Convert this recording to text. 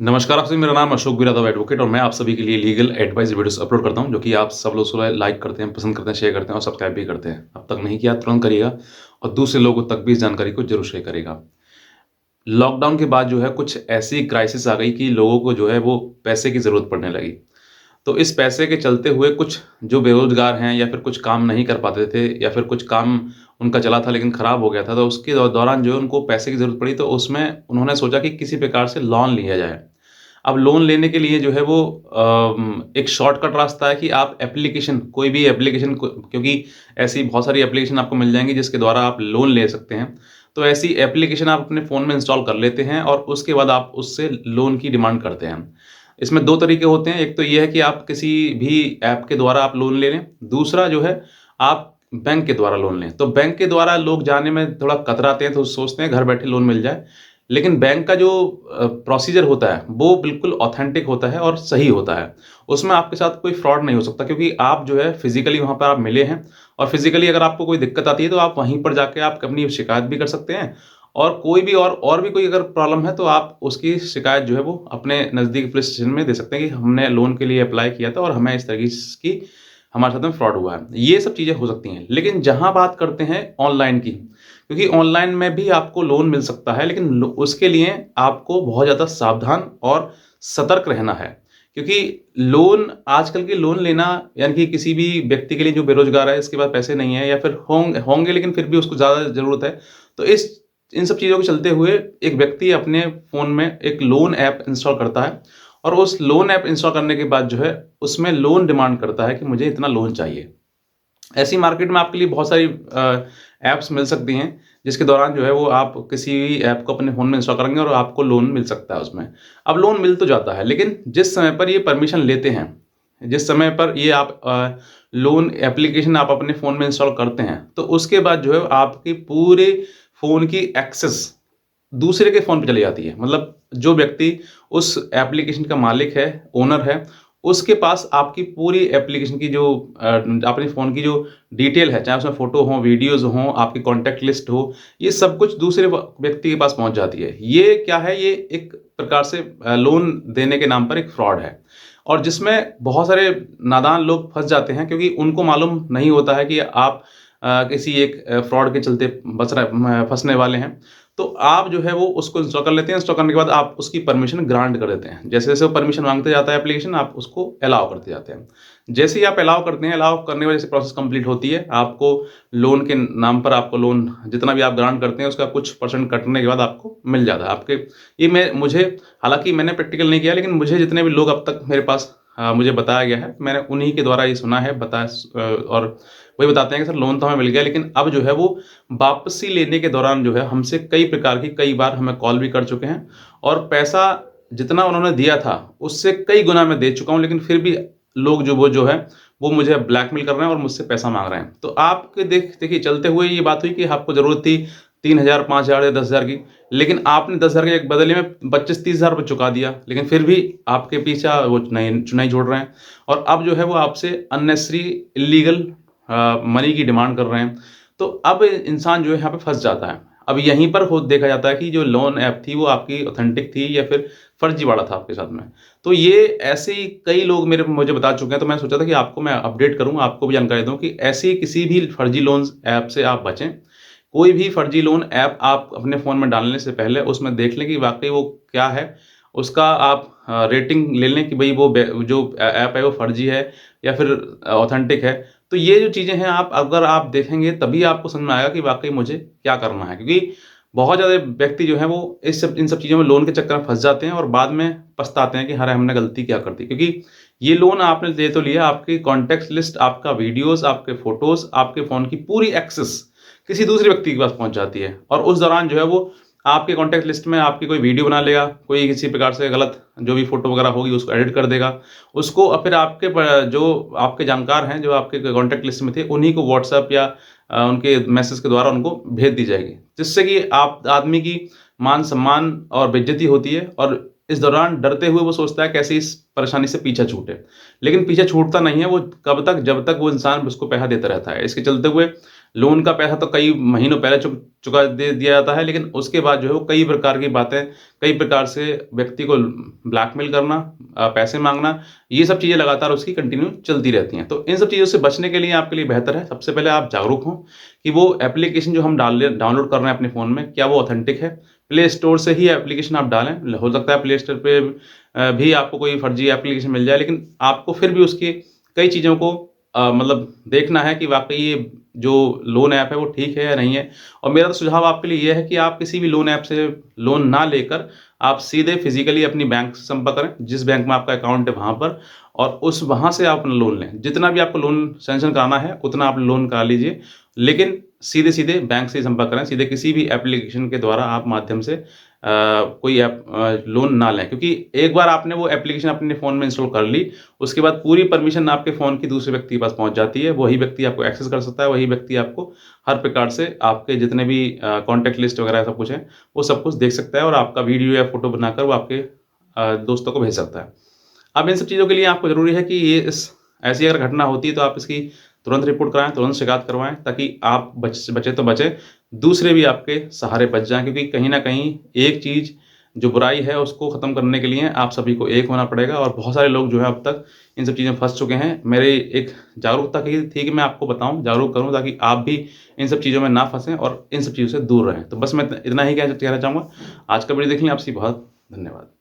नमस्कार आप सभी, मेरा नाम अशोक बिरादव एडवोकेट और मैं आप सभी के लिए लीगल एडवाइस वीडियोस अपलोड करता हूं, जो कि आप सब लोग सुबह लाइक करते हैं, पसंद करते हैं, शेयर करते हैं और सब्सक्राइब भी करते हैं। अब तक नहीं किया तुरंत करिएगा और दूसरे लोगों तक भी इस जानकारी को जरूर शेयर करेगा। लॉकडाउन के बाद जो है कुछ ऐसी क्राइसिस आ गई कि लोगों को जो है वो पैसे की ज़रूरत पड़ने लगी। तो इस पैसे के चलते हुए कुछ जो बेरोज़गार हैं या फिर कुछ काम नहीं कर पाते थे या फिर कुछ काम उनका चला था लेकिन ख़राब हो गया था, तो उसके दौरान जो है उनको पैसे की ज़रूरत पड़ी, तो उसमें उन्होंने सोचा कि किसी प्रकार से लोन लिया जाए। अब लोन लेने के लिए जो है वो एक शॉर्टकट रास्ता है कि आप एप्लीकेशन कोई भी एप्लीकेशन को, क्योंकि ऐसी बहुत सारी एप्लीकेशन आपको मिल जाएँगी जिसके द्वारा आप लोन ले सकते हैं। तो ऐसी एप्लीकेशन आप अपने फ़ोन में इंस्टॉल कर लेते हैं और उसके बाद आप उससे लोन की डिमांड करते हैं। इसमें 2 तरीके होते हैं, एक तो ये है कि आप किसी भी ऐप के द्वारा आप लोन ले लें, दूसरा जो है आप बैंक के द्वारा लोन लें। तो बैंक के द्वारा लोग जाने में थोड़ा कतराते हैं, तो सोचते हैं घर बैठे लोन मिल जाए। लेकिन बैंक का जो प्रोसीजर होता है वो बिल्कुल ऑथेंटिक होता है और सही होता है। उसमें आपके साथ कोई फ्रॉड नहीं हो सकता, क्योंकि आप जो है फिज़िकली वहाँ पर आप मिले हैं और फिज़िकली अगर आपको कोई दिक्कत आती है तो आप वहीं पर जाके आप अपनी शिकायत भी कर सकते हैं और कोई भी और भी कोई अगर प्रॉब्लम है तो आप उसकी शिकायत जो है वो अपने नज़दीकी पुलिस स्टेशन में दे सकते हैं कि हमने लोन के लिए अप्लाई किया था और हमें इस तरीके की हमारे साथ में फ्रॉड हुआ है। ये सब चीज़ें हो सकती हैं। लेकिन जहाँ बात करते हैं ऑनलाइन की, क्योंकि ऑनलाइन में भी आपको लोन मिल सकता है, लेकिन उसके लिए आपको बहुत ज़्यादा सावधान और सतर्क रहना है। क्योंकि लोन आजकल के लोन लेना, यानी कि किसी भी व्यक्ति के लिए जो बेरोज़गार है, इसके पास पैसे नहीं है या फिर होंगे लेकिन फिर भी उसको ज़्यादा ज़रूरत है। तो इन सब चीज़ों के चलते हुए एक व्यक्ति अपने फ़ोन में एक लोन ऐप इंस्टॉल करता है और उस लोन ऐप इंस्टॉल करने के बाद जो है उसमें लोन डिमांड करता है कि मुझे इतना लोन चाहिए। ऐसी मार्केट में आपके लिए बहुत सारी ऐप्स मिल सकती हैं, जिसके दौरान जो है वो आप किसी भी ऐप को अपने फ़ोन में इंस्टॉल करेंगे और आपको लोन मिल सकता है उसमें। अब लोन मिल तो जाता है, लेकिन जिस समय पर ये परमिशन लेते हैं, जिस समय पर ये आप लोन एप्लीकेशन आप अपने फ़ोन में इंस्टॉल करते हैं, तो उसके बाद जो है आपकी पूरे फ़ोन की एक्सेस दूसरे के फ़ोन पे चली जाती है। मतलब जो व्यक्ति उस एप्लीकेशन का मालिक है, ओनर है, उसके पास आपकी पूरी एप्लीकेशन की जो अपने फ़ोन की जो डिटेल है, चाहे उसमें फ़ोटो हो, वीडियोज़ हों, आपकी कॉन्टैक्ट लिस्ट हो, ये सब कुछ दूसरे व्यक्ति के पास पहुँच जाती है। ये क्या है? ये एक प्रकार से लोन देने के नाम पर एक फ्रॉड है और जिसमें बहुत सारे नादान लोग फँस जाते हैं, क्योंकि उनको मालूम नहीं होता है कि आप किसी एक फ्रॉड के चलते फँसने वाले हैं। तो आप जो है वो उसको इंस्टॉल कर लेते हैं, इंस्टॉल करने के बाद आप उसकी परमिशन ग्रांट कर देते हैं। जैसे-जैसे वो परमिशन माँगते जाता है एप्लीकेशन, आप उसको अलाउ करते जाते हैं। जैसे ही आप अलाउ करते हैं, अलाउ करने की वजह से प्रोसेस कंप्लीट होती है, आपको लोन के नाम पर आपको लोन जितना भी आप ग्रांट करते हैं, उसका कुछ परसेंट कटने के बाद आपको मिल जाता है। आपके ये मैं मुझे हालाँकि मैंने प्रैक्टिकल नहीं किया, लेकिन मुझे जितने भी लोग अब तक मेरे पास मुझे बताया गया है, मैंने उन्हीं के द्वारा ये सुना है, और वही बताते हैं कि सर लोन तो हमें मिल गया, लेकिन अब जो है वो वापसी लेने के दौरान जो है हमसे कई बार हमें कॉल भी कर चुके हैं और पैसा जितना उन्होंने दिया था उससे कई गुना मैं दे चुका हूँ, लेकिन फिर भी लोग जो है वो मुझे ब्लैकमेल कर रहे हैं और मुझसे पैसा मांग रहे हैं। तो आपके देखिए चलते हुए ये बात हुई कि आपको ज़रूरत थी 3,000 5,000 या 10,000 की, लेकिन आपने 10,000 के बदले में 25-30,000 रुपये चुका दिया, लेकिन फिर भी आपके पीछा वो नहीं छोड़ रहे हैं और अब जो है वो आपसे अननेसेसरी इल्लीगल मनी की डिमांड कर रहे हैं। तो अब इंसान जो है यहाँ पे फँस जाता है। अब यहीं पर खुद देखा जाता है कि जो लोन ऐप थी वो आपकी ऑथेंटिक थी या फिर फर्जीवाड़ा था आपके साथ में। तो ये ऐसे ही कई लोग मुझे बता चुके हैं, तो मैंने सोचा था कि आपको मैं अपडेट करूँ, आपको भी जानकारी दूँ कि ऐसी किसी भी फर्जी लोन ऐप से आप बचें। कोई भी फर्जी लोन ऐप आप अपने फ़ोन में डालने से पहले उसमें देख लें कि वाक़ई वो क्या है। उसका आप रेटिंग ले लें कि भई वो जो ऐप है वो फर्जी है या फिर ऑथेंटिक है। तो ये जो चीज़ें हैं, आप अगर आप देखेंगे तभी आपको समझ में आएगा कि वाक़ई मुझे क्या करना है। क्योंकि बहुत ज़्यादा व्यक्ति जो हैं वो इन सब चीज़ों में लोन के चक्कर में फँस जाते हैं और बाद में पछताते हैं कि अरे! हमने गलती क्या कर दी। क्योंकि ये लोन आपने ले तो लिया, आपकी कॉन्टैक्ट लिस्ट, आपका वीडियोज़, आपके फ़ोटोज़, आपके फ़ोन की पूरी एक्सेस किसी दूसरे व्यक्ति के पास पहुँच जाती है और उस दौरान जो है वो आपके कॉन्टैक्ट लिस्ट में आपकी कोई वीडियो बना लेगा, कोई किसी प्रकार से गलत जो भी फ़ोटो वगैरह होगी उसको एडिट कर देगा। उसको फिर जो आपके जानकार हैं, जो आपके कॉन्टैक्ट लिस्ट में थे, उन्हीं को व्हाट्सएप या उनके मैसेज के द्वारा उनको भेज दी जाएगी। जिससे कि आप आदमी की मान-सम्मान और बेइज़्ज़ती होती है और इस दौरान डरते हुए वो सोचता है कैसे इस परेशानी से पीछा छूटे। लेकिन पीछा छूटता नहीं है वो कब तक, जब तक वो इंसान उसको पैसा देता रहता है। इसके चलते हुए लोन का पैसा तो कई महीनों पहले चुका दे दिया जाता है, लेकिन उसके बाद जो है वो कई प्रकार की बातें, कई प्रकार से व्यक्ति को ब्लैकमेल करना, पैसे माँगना, ये सब चीज़ें लगातार उसकी कंटिन्यू चलती रहती हैं। तो इन सब चीज़ों से बचने के लिए आपके लिए बेहतर है, सबसे पहले आप जागरूक हों कि वो एप्लीकेशन जो हम डाउनलोड कर रहे हैं अपने फ़ोन में, क्या वो ऑथेंटिक है? प्ले स्टोर से ही एप्लीकेशन आप डालें। हो सकता है प्ले स्टोर पे भी आपको कोई फर्जी एप्लीकेशन मिल जाए, लेकिन आपको फिर भी उसकी कई चीज़ों को मतलब देखना है कि वाक़ई ये जो लोन ऐप है वो ठीक है या नहीं है। और मेरा तो सुझाव आपके लिए ये है कि आप किसी भी लोन ऐप से लोन ना लेकर आप सीधे फ़िज़िकली अपनी बैंक से संपर्क करें, जिस बैंक में आपका अकाउंट है वहाँ पर, और वहाँ से आप अपना लोन लें। जितना भी आपको लोन सैंक्शन कराना है, उतना आप लोन करा लीजिए, लेकिन सीधे-सीधे बैंक से ही संपर्क करें, सीधे किसी भी एप्लीकेशन के द्वारा आप माध्यम से कोई लोन ना लें। क्योंकि एक बार आपने वो एप्लीकेशन अपने फ़ोन में इंस्टॉल कर ली, उसके बाद पूरी परमिशन आपके फ़ोन की दूसरे व्यक्ति के पास पहुँच जाती है। वही व्यक्ति आपको एक्सेस कर सकता है, वही व्यक्ति आपको हर प्रकार से आपके जितने भी कॉन्टैक्ट लिस्ट वगैरह सब कुछ है, वो सब कुछ देख सकता है और आपका वीडियो या फ़ोटो बनाकर वो आपके दोस्तों को भेज सकता है। अब इन सब चीज़ों के लिए आपको ज़रूरी है कि ये इस ऐसी अगर घटना होती है तो आप इसकी तुरंत रिपोर्ट कराएँ, तुरंत शिकायत करवाएँ, ताकि आप बचे तो बचे, दूसरे भी आपके सहारे बच जाएँ। क्योंकि कहीं न कहीं एक चीज़ जो बुराई है उसको ख़त्म करने के लिए आप सभी को एक होना पड़ेगा, और बहुत सारे लोग जो है अब तक इन सब चीज़ों में फँस चुके हैं। मेरी एक जागरूकता की थी कि मैं आपको बताऊँ, जागरूक करूँ, ताकि आप भी इन सब चीज़ों में ना फँसें और इन सब चीज़ों से दूर रहें। तो बस मैं इतना ही कहना चाहूँगा। आज का वीडियो देखने आपसे बहुत धन्यवाद।